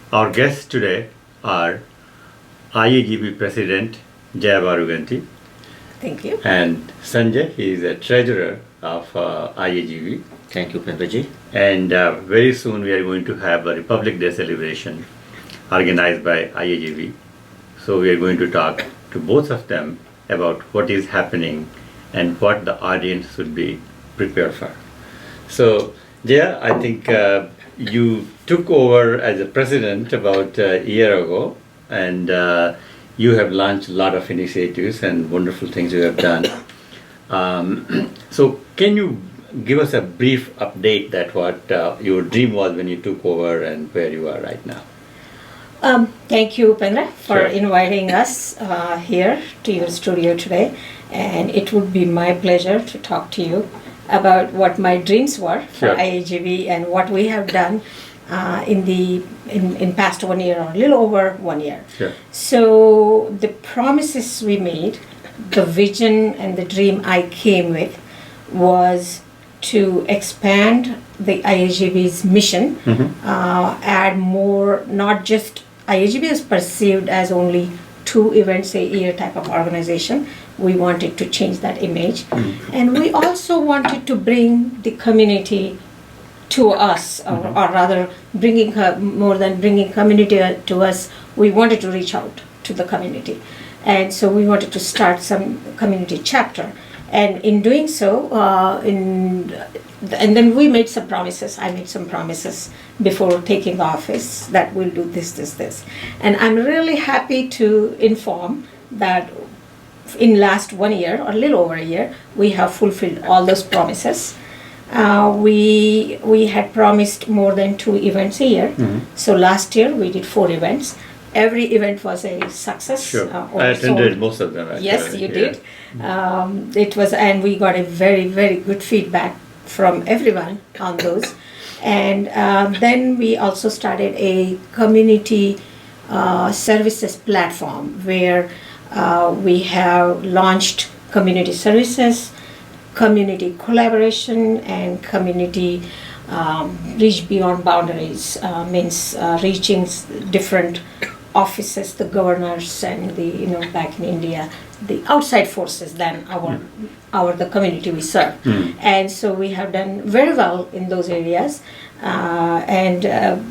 Our guests today are IAGB President Jaya Baruganti Thank you. and Sanjay. He is a treasurer of IAGB. Thank you, Pendraji. And very soon we are going to have a Republic Day celebration organized by IAGB. So we are going to talk to both of them about what is happening and what the audience should be prepared for. So Jaya, I think you took over as a president about a year ago, and you have launched a lot of initiatives and wonderful things you have done. So can you give us a brief update that what your dream was when you took over and where you are right now? Thank you, Pendra, for Sure. inviting us here to your studio today. And it would be my pleasure to talk to you about what my dreams were for Sure. IAGB and what we have done in past 1 year or a little over 1 year. Sure. So the promises we made, the vision and the dream I came with was to expand the IAGB's mission, add more, not just IAGB is perceived as only 2 events a year type of organization. We wanted to change that image. And we also wanted to bring the community to us, or rather bringing more than bringing community to us, we wanted to reach out to the community. And so we wanted to start some community chapter. And in doing so, and then we made some promises. I made some promises before taking office that we'll do this. And I'm really happy to inform that in last 1 year, or a little over a year, we have fulfilled all those promises. We had promised more than 2 events a year. So last year we did 4 events. Every event was a success. Sure. Or I attended sold. most of them. Actually. Yes, you Yeah. did. It was, and we got a very, very good feedback from everyone on those. And then we also started a community services platform where we have launched community services, community collaboration, and community reach beyond boundaries, means reaching different offices, the governors and the, back in India, the outside forces than the community we serve. And so we have done very well in those areas, and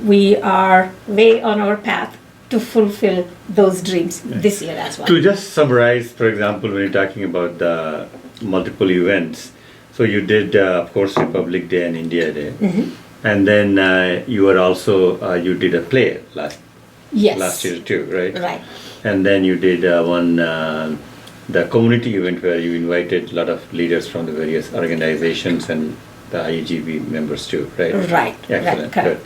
we are way on our path to fulfill those dreams this year as well. To just summarize, for example, when you're talking about the multiple events, so you did, of course, Republic Day and India Day, and then you were also you did a play Yes. last year too, right? Right. And then you did the community event where you invited a lot of leaders from the various organizations and the IAGB members too, right? Right. Excellent. Right. Good.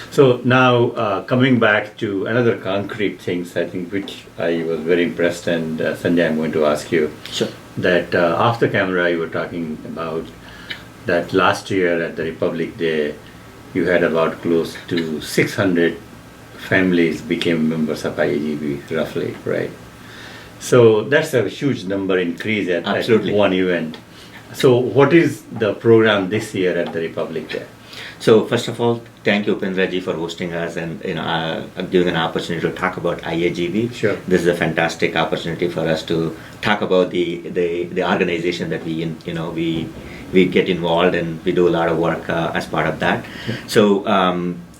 So now coming back to another concrete things, I think which I was very impressed, and Sanjay, I'm going to ask you Sure. that off the camera you were talking about that last year at the Republic Day you had about close to 600 families became members of IAGB roughly, right? So that's a huge number increase at Absolutely. one event. So what is the program this year at the Republic Day? So first of all, thank you, Pendraji, for hosting us and giving an opportunity to talk about IAGB. Sure. This is a fantastic opportunity for us to talk about the organization that we get involved and we do a lot of work as part of that. So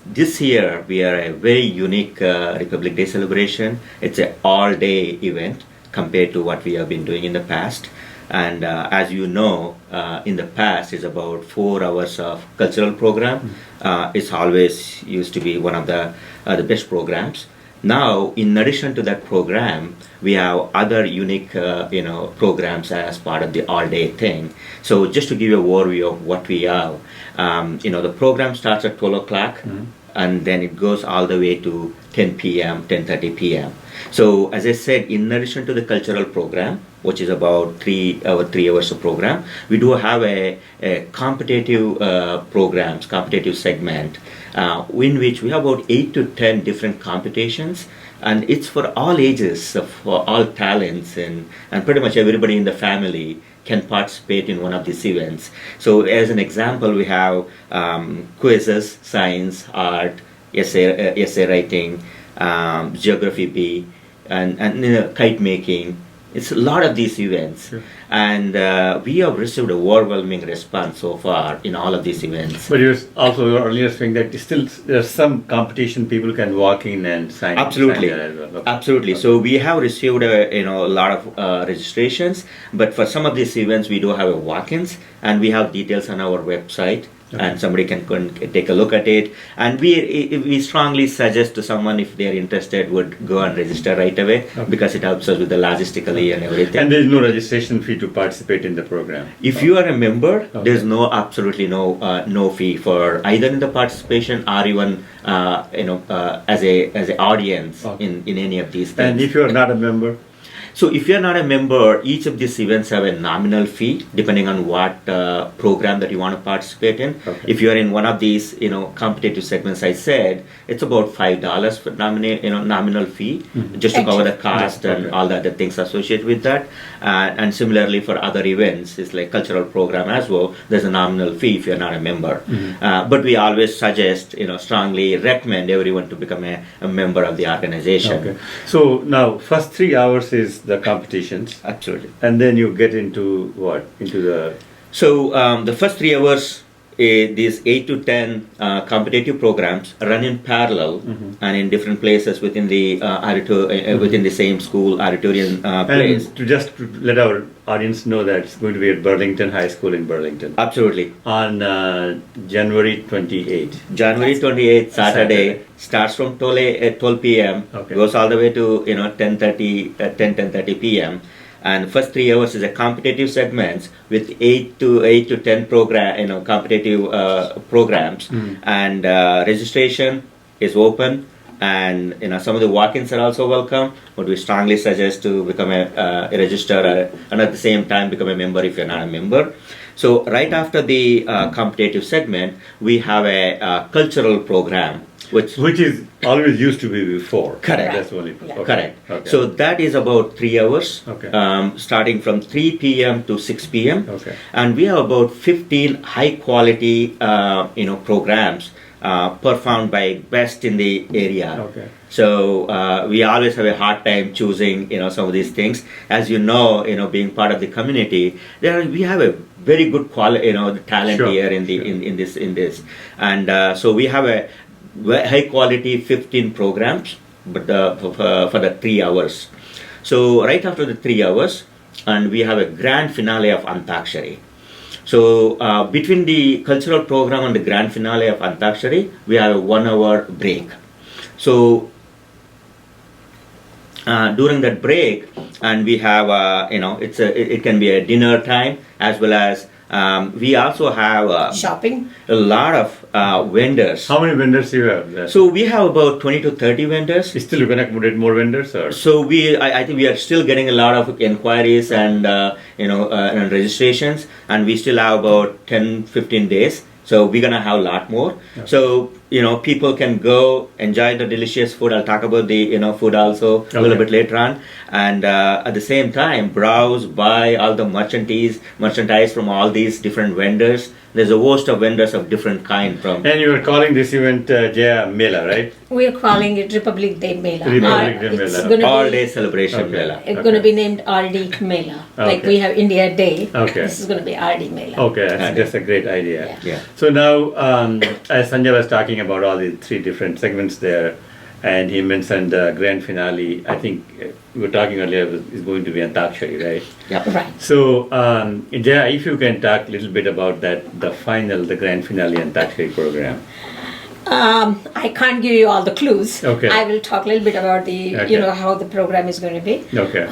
this year we are a very unique Republic Day celebration. It's an all-day event compared to what we have been doing in the past. And as you know, in the past it's about 4 hours of cultural program. It's always used to be one of the best programs. Now, in addition to that program, we have other unique programs as part of the all-day thing. So just to give you an overview of what we have, the program starts at 12 o'clock. And then it goes all the way to 10 p.m., 10:30 p.m. So as I said, in addition to the cultural program, which is about 3 hours of program, we do have a competitive competitive segment, in which we have about 8 to 10 different competitions, and it's for all ages, for all talents, and pretty much everybody in the family can participate in one of these events. So as an example, we have quizzes, science, art, essay writing, geography B, and kite making. It's a lot of these events, Sure. and we have received an overwhelming response so far in all of these events. But you were also earlier saying that still there's some competition people can walk in and sign. Absolutely. Sign there as well. Okay. Absolutely. Okay. So we have received a lot of registrations, but for some of these events we do have a walk-ins, and we have details on our website. Okay. And somebody can take a look at it, and we strongly suggest to someone, if they are interested, would go and register right away, Okay. because it helps us with the logistically and everything. And there is no registration fee to participate in the program. If you are a member, Okay. there's absolutely no fee for either in the participation or even as a audience Okay. in any of these things. And if you are not a member, So if you're not a member, each of these events have a nominal fee depending on what program that you want to participate in. Okay. If you're in one of these, competitive segments, I said it's about $5 for nominal fee, just to cover the cost Yeah, and okay. all the other things associated with that. And similarly for other events, it's like cultural program as well. There's a nominal fee if you're not a member. But we always suggest, strongly recommend everyone to become a member of the organization. okay. So now first 3 hours is the competitions, Absolutely. and then you get into what? Into the So the first 3 hours, these 8 to 10 competitive programs run in parallel and in different places within the within the same school auditorium place. and to just to let our audience know that it's going to be at Burlington High School in Burlington Absolutely. on January 28th. January 28th, Saturday, Saturday. starts from 12 p.m. Okay. Goes all the way to 10:30 p.m. And first 3 hours is a competitive segments with 8 to 10 competitive programs, and registration is open. And some of the walk-ins are also welcome, but we strongly suggest to become a registrar and at the same time become a member if you're not a member. So right after the competitive segment, we have a cultural program, which Which is always used to be before. Correct. That's only. Yeah. Okay. correct. Okay. So that is about 3 hours, Okay. starting from 3 p.m. to 6 p.m. Okay. And we have about 15 high-quality, programs performed by best in the area. Okay. So we always have a hard time choosing, some of these things. As you know, being part of the community, we have a very good quality, talent Sure, here in the sure. in this, and so we have a high quality 15 programs, but for the 3 hours. So right after the 3 hours, and we have a grand finale of Antakshari. So between the cultural program and the grand finale of Antakshari, we have a 1 hour break. So during that break, and we have it can be a dinner time, as well as we also have Shopping. a lot of vendors. How many vendors you have there? So we have about 20 to 30 vendors. Still you can accommodate more vendors, or? So I think we are still getting a lot of inquiries and and registrations, and we still have about 10-15 days. So we're gonna have a lot more. Okay. So people can go enjoy the delicious food. I'll talk about the food also a little Okay. bit later on, and at the same time browse, buy all the merchandise from all these different vendors. There's a host of vendors of different kind from. And you are calling this event Jaya Mela, right? We are calling it Republic Day Mela. Republic Day It's Mela. gonna All be, day celebration Okay. Mela. It's going to be named RD Mela. Like Okay. we have India Day. Okay. This is going to be RD Mela. Okay, that's a great idea. Yeah. Yeah. So now, as Sanjay was talking about all the 3 different segments there, and he mentioned the grand finale, I think we were talking earlier, is going to be Antakshari, right? Yeah. Right. So, Jaya, if you can talk a little bit about that, the grand finale Antakshari program. I can't give you all the clues. Okay. I will talk a little bit about the, Okay. how the program is going to be. Okay.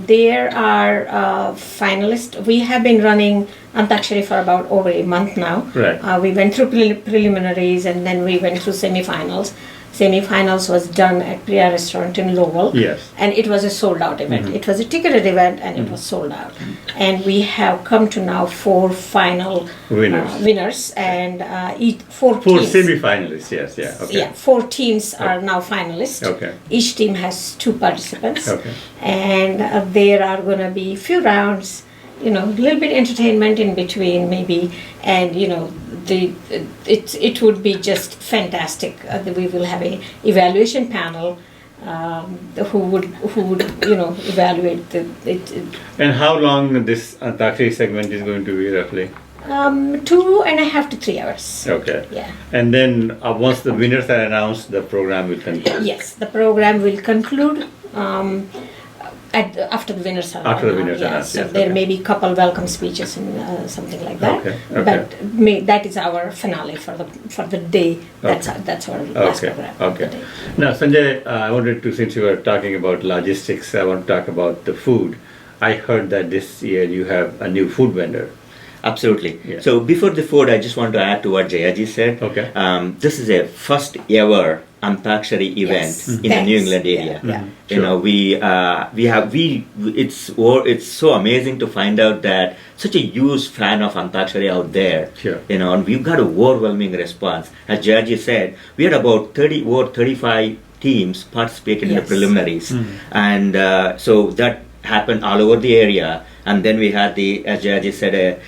There are finalists. We have been running Antakshari for about over a month now. Right. We went through preliminaries, and then we went through semifinals. Semifinals was done at Priya Restaurant in Lowell. Yes. And it was a sold out event. It was a ticketed event, and it was sold out. And we have come to now 4 final Winners. and each 4 4 teams. semi-finalists, yes, yeah, okay. Yeah, 4 teams are now finalists. Okay. Each team has 2 participants. Okay. And there are going to be few rounds, a little bit entertainment in between maybe, and it would be just fantastic. We will have a evaluation panel who would evaluate it. And how long this Antakshari segment is going to be roughly? 2.5 to 3 hours. Okay. Yeah. And then once the winners are announced, the program will conclude. Yes, the program will conclude after the winners are After the winners are announced. announced, So there okay. may be couple welcome speeches and something like that. Okay, But that is our finale for the day. That's our last Okay. program. Okay. of the day. Now, Sanjay, I wanted to, since you were talking about logistics, I want to talk about the food. I heard that this year you have a new food vendor. Absolutely. Yeah. So before the food, I just want to add to what Jayaji said. Okay. This is a first ever Antakshari event Yes. in the New England area. Yeah. You know, it's so amazing to find out that such a huge fan of Antakshari out there. Sure. You know, and we've got an overwhelming response. As Jayaji said, we had about 35 teams participated in the Yes. preliminaries, and so that happened all over the area. And then we had as Jayaji said,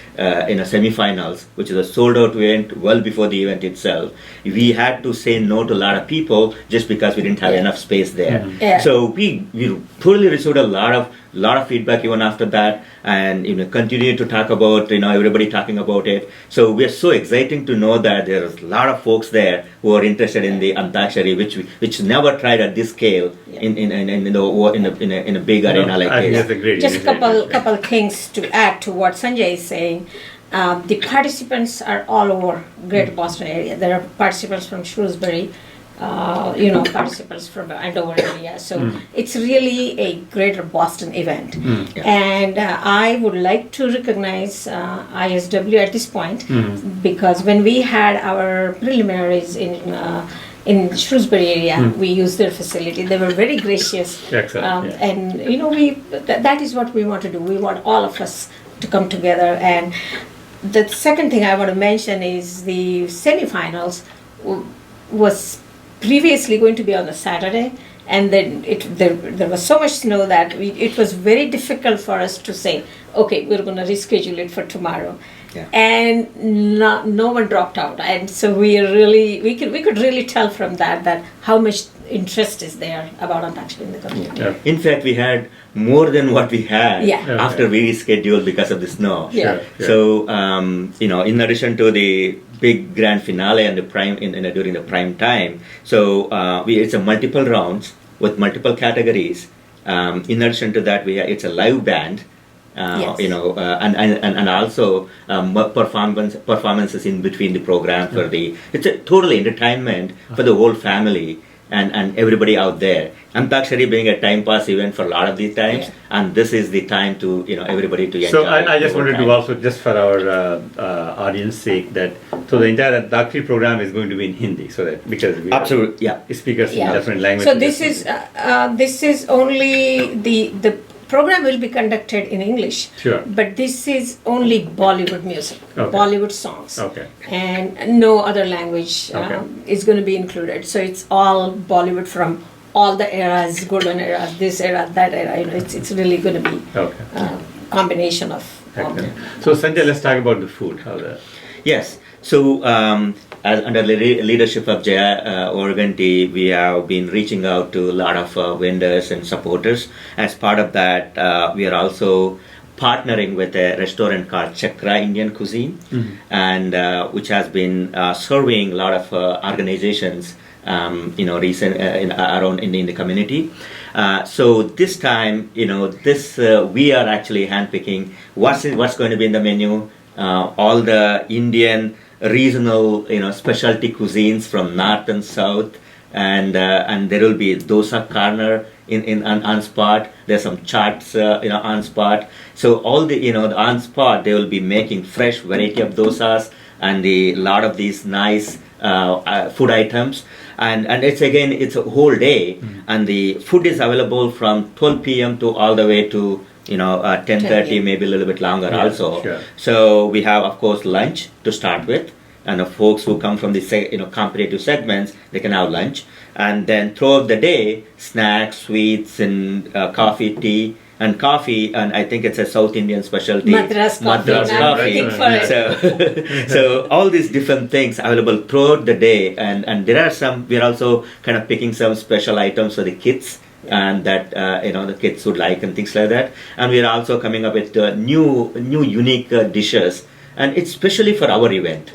semi-finals, which is a sold-out event well before the event itself. We had to say no to a lot of people just because we didn't have Yeah. enough space there. Yeah. So we totally received a lot of feedback even after that, and continue to talk about everybody talking about it. So we're so exciting to know that there's a lot of folks there who are interested in the Antakshari, which never tried at this scale Yeah. in a big arena like I think this. that's a great Just initiative. couple things to add to what Sanjay is saying. The participants are all over Greater Boston area. There are participants from Shrewsbury, participants from Andover area. So it's really a Greater Boston event. Yeah. And I would like to recognize ISW at this point, because when we had our preliminaries in Shrewsbury area, we used their facility. They were very gracious. Excellent, yeah. And that is what we want to do. We want all of us to come together. And the second thing I want to mention is the semifinals was previously going to be on a Saturday, and then there was so much snow that it was very difficult for us to say, okay, we're going to reschedule it for tomorrow. Yeah. And no one dropped out, and so we could really tell from that how much interest is there about Antakshari in the community. Yeah. In fact, we had more than what we had Yeah. after we rescheduled because of the snow. Yeah. Sure. So, in addition to the big grand finale and the during the prime time, so it's a multiple rounds with multiple categories. In addition to that, it's a live band. Yes. And also performances in between the program it's a total entertainment for the whole family and everybody out there. Antakshari being a time pass event for a lot of these times, Yeah. and this is the time to everybody to enjoy. So I just the whole wanted time. to also, just for our audience sake, that so the entire Antakshari program is going to be in Hindi, so that because we Absolutely, yeah. have speakers Yeah. in different languages. So this is only the program will be conducted in English. Sure. But this is only Bollywood music, Okay. Bollywood songs. Okay. And no other language Okay. is going to be included. So it's all Bollywood from all the eras, golden era, this era, that era. It's really going to be Okay. a combination of all. Excellent. So Sanjay, let's talk about the food. How the Yes. So, under the leadership of Jaya Organti, we have been reaching out to a lot of vendors and supporters. As part of that, we are also partnering with a restaurant called Chakra Indian Cuisine, and which has been serving a lot of organizations, around in the community. So this time, we are actually handpicking what's going to be in the menu. All the Indian regional, specialty cuisines from north and south, and there will be dosa corner on spot. There's some chaats, on spot. So all the on spot they will be making fresh variety of dosas and a lot of these nice food items. And it's a whole day, and the food is available from 12 p.m. to all the way to 10:30, Yeah. maybe a little bit longer Yeah, also. sure. So we have, of course, lunch to start with, and the folks who come from the competitive segments, they can have lunch, and then throughout the day, snacks, sweets, and coffee, tea, and coffee, and I think it's a South Indian specialty. Madras coffee. Madras I'm coffee. waiting for it. So all these different things available throughout the day, and there are some. We're also kind of picking some special items for the kids. And that the kids would like and things like that, and we are also coming up with new unique dishes, and it's especially for our event,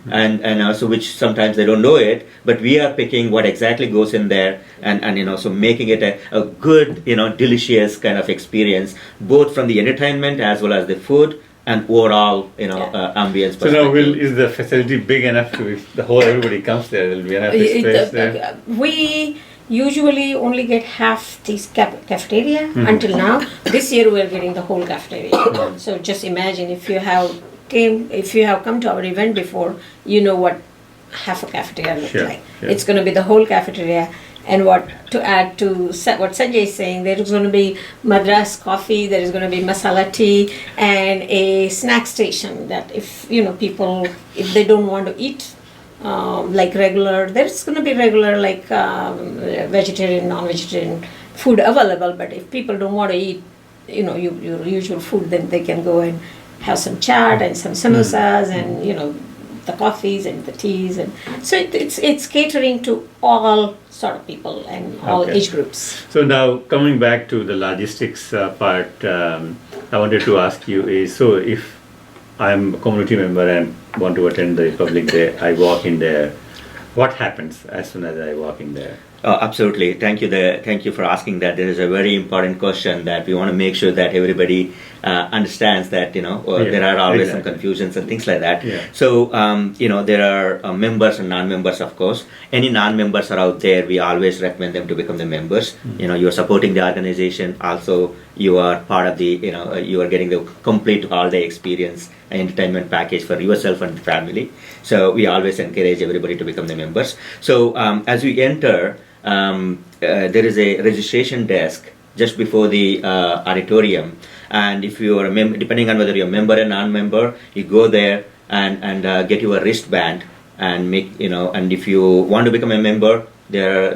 and also which sometimes they don't know it, but we are picking what exactly goes in there, and so making it a good delicious kind of experience, both from the entertainment as well as the food and overall ambience. So now, is the facility big enough to, if the whole everybody comes there, there will be enough space there? We usually only get half this cafeteria until now. This year we are getting the whole cafeteria. So just imagine if you have come to our event before, you know what half a cafeteria looks like. Sure. It's going to be the whole cafeteria. And what to add to what Sanjay is saying, there is going to be Madras coffee, there is going to be masala tea, and a snack station that if people, if they don't want to eat like regular, there's going to be regular like vegetarian, non-vegetarian food available. But if people don't want to eat your usual food, then they can go and have some chaat and some samosas and the coffees and the teas, and so it's catering to all sort of people and all age groups. So now coming back to the logistics part, I wanted to ask you is, so if I'm a community member and want to attend the Republic Day, I walk in there, what happens as soon as I walk in there? Oh, absolutely. Thank you for asking that. There is a very important question that we want to make sure that everybody understands that there are always some confusions and things like that. Yeah. So there are members and non-members, of course. Any non-members are out there, we always recommend them to become the members. You are supporting the organization. Also, you are part of the you are getting the complete all-day experience entertainment package for yourself and the family. So we always encourage everybody to become the members. So as we enter, there is a registration desk just before the auditorium, and if you are a member, depending on whether you're a member or non-member, you go there and get your wristband and and if you want to become a member, there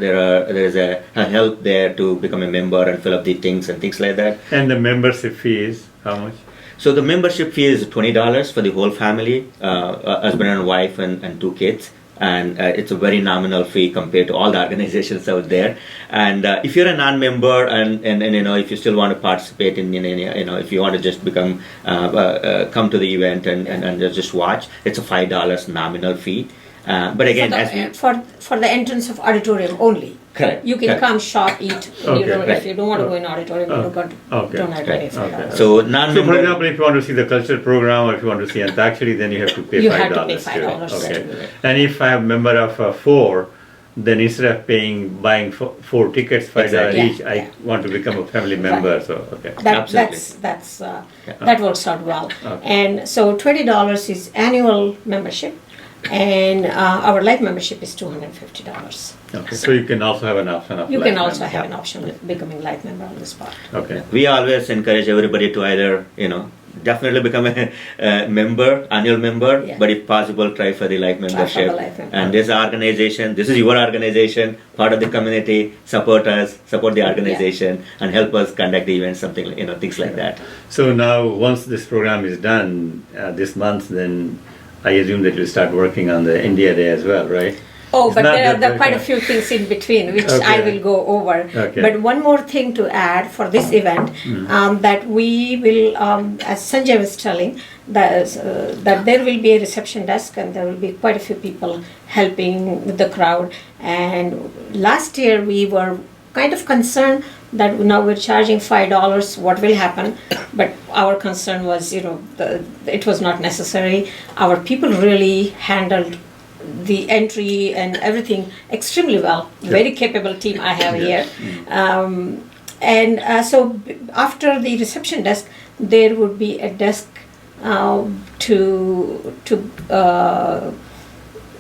is a help there to become a member and fill up the things and things like that. And the membership fee is how much? So the membership fee is $20 for the whole family, husband and wife and 2 kids. And it's a very nominal fee compared to all the organizations out there. And if you're a non-member and if you still want to participate in if you want to just become come to the event and just watch, it's a $5 nominal fee. But again, for the entrance of auditorium only. Correct. You can come, shop, eat. If you don't want to go in auditorium, you don't have to pay $5. So, for example, if you want to see the cultural program or if you want to see Antakshari, then you have to pay $5. You have to pay $5. Okay. And if I am a member of 4, then instead of buying 4 tickets, $5 each, I want to become a family member. Right. So that works out well. Okay. And so $20 is annual membership. And our life membership is $250. Okay, so you can also have an option of You can also have an option of becoming life member on the spot. Okay. We always encourage everybody to either, definitely become a member, annual member, but if possible, try for the life membership. And this organization, this is your organization, part of the community, support us, support the organization, and help us conduct the events, something, things like that. So now, once this program is done this month, then I assume that you'll start working on the India Day as well, right? Oh, but there are quite a few things in between, which I will go over. Okay. But one more thing to add for this event, that we will, as Sanjay was telling, that there will be a reception desk and there will be quite a few people helping with the crowd. And last year we were kind of concerned that now we're charging $5, what will happen? But our concern was, it was not necessary. Our people really handled the entry and everything extremely well. Very capable team I have here. So after the reception desk, there would be a desk to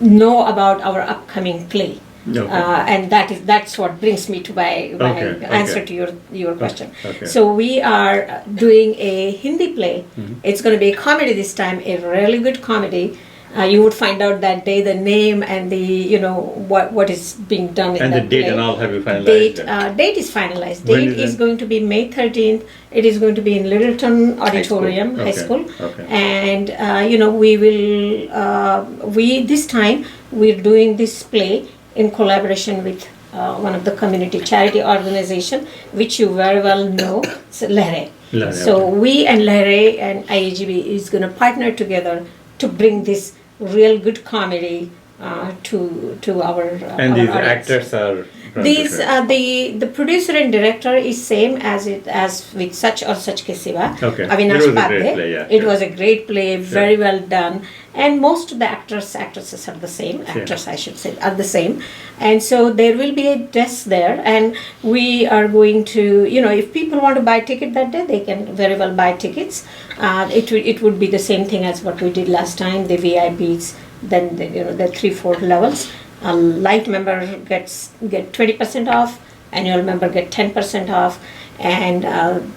know about our upcoming play. Okay. And that's what brings me to my answer to your question. Okay. So we are doing a Hindi play. It's going to be a comedy this time, a really good comedy. You would find out that day the name and the what is being done in And the that date play. and all have you finalized? Date is finalized. When Date is is it? going to be May 13th. It is going to be in Littleton Auditorium, High School. Okay. And we will this time we're doing this play in collaboration with one of the community charity organization, which you very well know, it's Lehre. Lehre, So okay. we and Lehre and IAGB is going to partner together to bring this real good comedy to our And our these audience. actors are from These different- the producer and director is same as with Such or Such Ke Siva. Okay. Avinash It was a great Padde. play, yeah, It sure. was a great play, very well done, and most of the actresses are the same. Same. Actors, I should say, are the same, and so there will be a desk there, and we are going to, if people want to buy ticket that day, they can very well buy tickets. It would be the same thing as what we did last time. The VIPs, then the 3-4 levels. A light member get 20% off, annual member get 10% off, and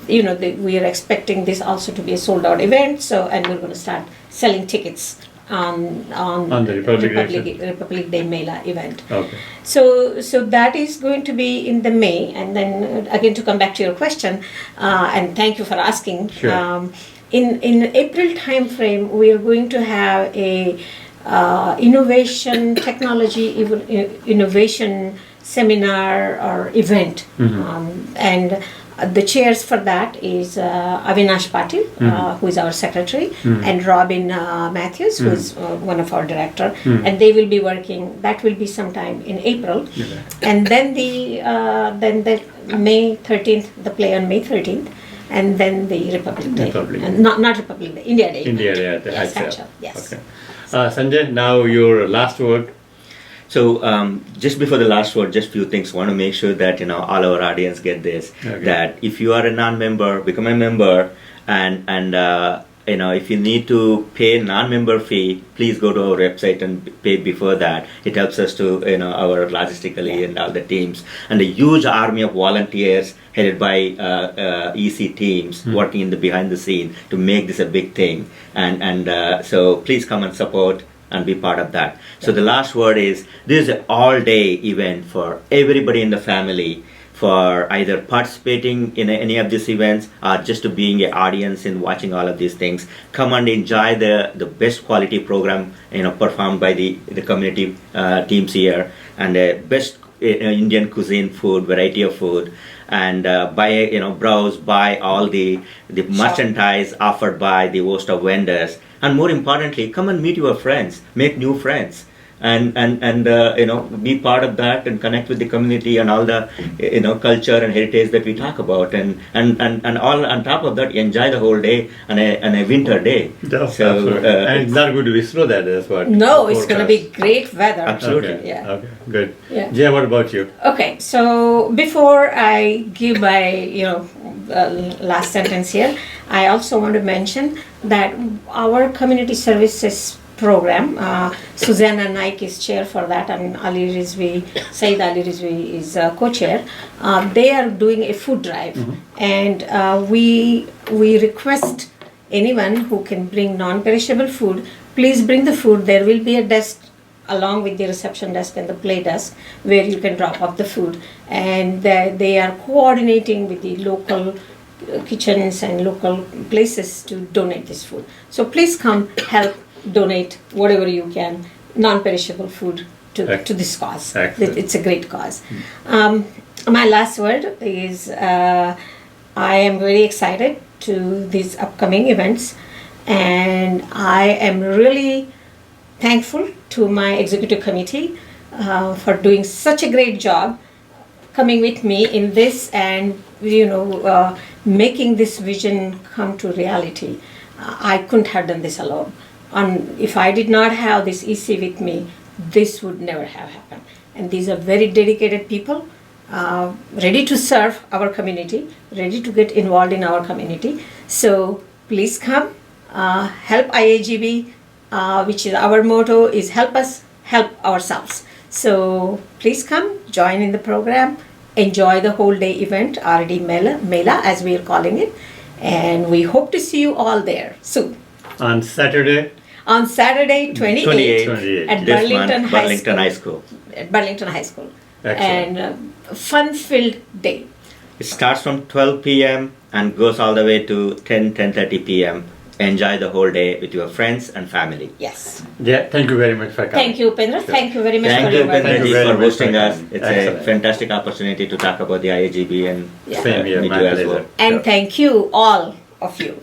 we are expecting this also to be a sold out event. So, and we're going to start selling tickets on the Republic Day Mela event. Okay. So that is going to be in the May, and then again to come back to your question, and thank you for asking. Sure. In April time frame, we are going to have a innovation technology innovation seminar or event, and the chairs for that is Avinash Patil, who is our secretary, and Robin Matthews, who is one of our director, and they will be working. That will be sometime in April, and then the May 13th, the play on May 13th, and then the Republic Day, and not Republic Day, India Day. India Day at the Yes, high Hatchel, yes. Okay. Sanjay, now your last word. So just before the last word, just few things. Want to make sure that all our audience get this. Okay. That if you are a non-member, become a member, and if you need to pay non-member fee, please go to our website and pay before that. It helps us to our logistically and all the teams, and a huge army of volunteers headed by EC teams working in the behind the scene to make this a big thing. And so please come and support and be part of that. So the last word is, this is an all-day event for everybody in the family, for either participating in any of these events or just to being an audience and watching all of these things. Come and enjoy the best quality program performed by the community teams here, and the best Indian cuisine food, variety of food, and browse, buy all the merchandise offered by the host of vendors, and more importantly, come and meet your friends, make new friends, and be part of that and connect with the community and all the culture and heritage that we talk about, and all on top of that, enjoy the whole day on a winter day. Absolutely. And it's not going to be snow there, that's what. No, it's going to be great weather. Absolutely. Okay. Yeah. Okay, good. Yeah. Jay, what about you? Okay, so before I give my last sentence here, I also want to mention that our community services program, Susanna Naik is chair for that, and Saeed Ali Rizvi is co-chair. They are doing a food drive, and we request anyone who can bring non-perishable food, please bring the food. There will be a desk along with the reception desk and the play desk where you can drop off the food, and they are coordinating with the local kitchens and local places to donate this food. So please come help donate whatever you can, non-perishable food to this cause. Excellent. It's a great cause. My last word is I am very excited to these upcoming events, and I am really thankful to my executive committee for doing such a great job coming with me in this, and making this vision come to reality. I couldn't have done this alone. And if I did not have this EC with me, this would never have happened. And these are very dedicated people, ready to serve our community, ready to get involved in our community. So please come, help IAGB, which is our motto is help us help ourselves. So please come, join in the program, enjoy the whole day event, RD Mela as we are calling it, and we hope to see you all there soon. On Saturday? on Saturday 28 28 at this Burlington, month, High, Burlington School. High School. At Burlington High School. Excellent. And fun-filled day. It starts from 12 p.m. and goes all the way to 10:30 p.m. Enjoy the whole day with your friends and family. Yes. Yeah, thank you very much for coming. Thank you, Upendra. Sure. Thank you very much Thank for you, inviting Thank Upendraji, you us. very for much hosting for us. coming. It's Excellent. a fantastic opportunity to talk about the IAGB and Yeah. Same here, meet my you as pleasure. well. And Sure. thank you, all of you.